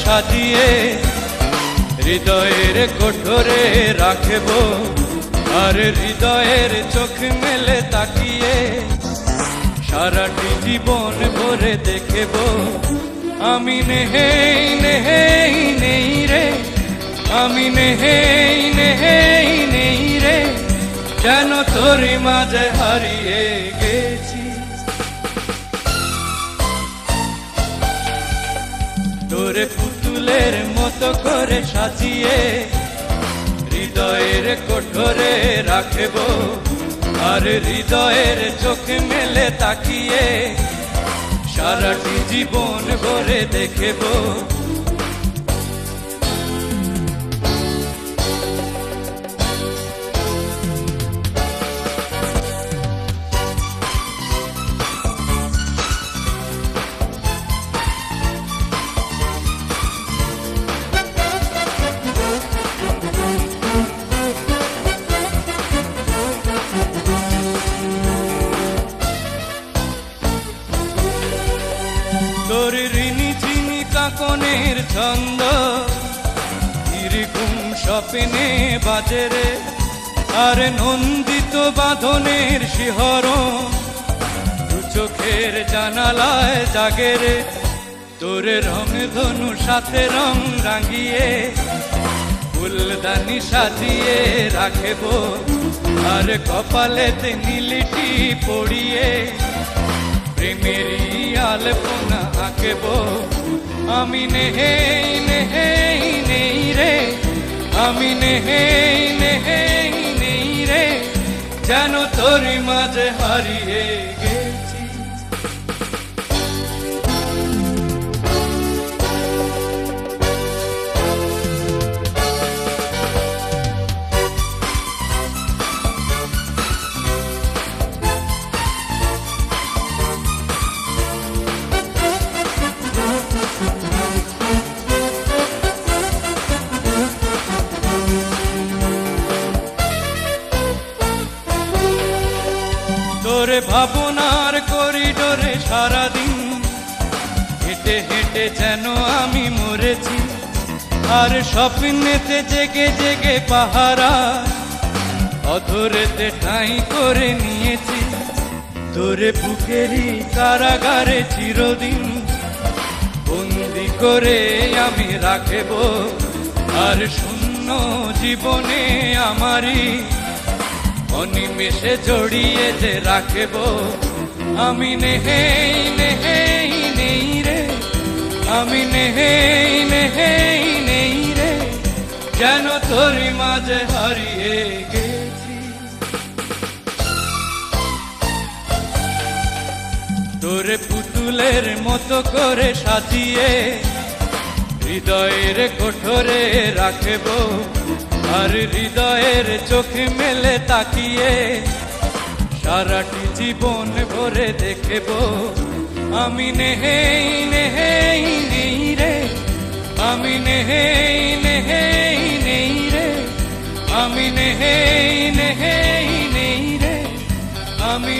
সাজিয়ে হৃদয়ের কোঠরে রাখব, আর হৃদয়ের চোখ মেলে তাকিয়ে সারাটি জীবন ভরে দেখব। আমি নেই নেই নেই রে, আমি নেই নেই নেই রে, যেন তোরই মাঝে হারিয়ে গেছি। তোরে পুতুলের মতো করে সাজিয়ে হৃদয়ের কোঠরে রাখব, আর হৃদয়ের চোখ মেলে তাকিয়ে সারাটি জীবন ভরে দেখব। তোর ঋণী চিনি কাকনের ছন্দ এরকম স্বপ্নে বাজে রে, আর নন্দিত বাঁধনের শিহরণ দু চোখের জানালায় জাগে রে। তোর রং ধনু সাথে রং রাঙিয়ে ফুলদানি সাজিয়ে রাখব, আর কপালেতে নীলটি পড়িয়ে প্রেমেরই আলপনা আঁকব। আমি নেই নেই নেই রে, আমি নেই নেই নেই রে, যেন তোরই মাঝে হারিয়ে গেছি। তোরে ভাবনার করিডোরে সারাদিন হেঁটে হেঁটে যেন আমি মরেছি, আর স্বপ্নেতে জেগে জেগে পাহারা অধরেতে ঠাঁই করে নিয়েছি। তোরে বুকেরই কারাগারে চিরদিন বন্দি করে আমি রাখব, আর শূন্য জীবনে আমারই অনিমেষে জড়িয়ে যে রাখব। আমি নেই নেই নেই রে, আমি নেই নেই নেই রে, যেন তোরই মাঝে হারিয়ে গেছি। তোরে পুতুলের মতো করে সাজিয়ে হৃদয়ের কোঠরে রাখব, আর হৃদয়ের চোখ মেলে তাকিয়ে সারাটি জীবন ভরে দেখব। আমি নেই নেই নেই রে, আমি নেই নেই নেই রে, আমি নেই নেই নেই রে, আমি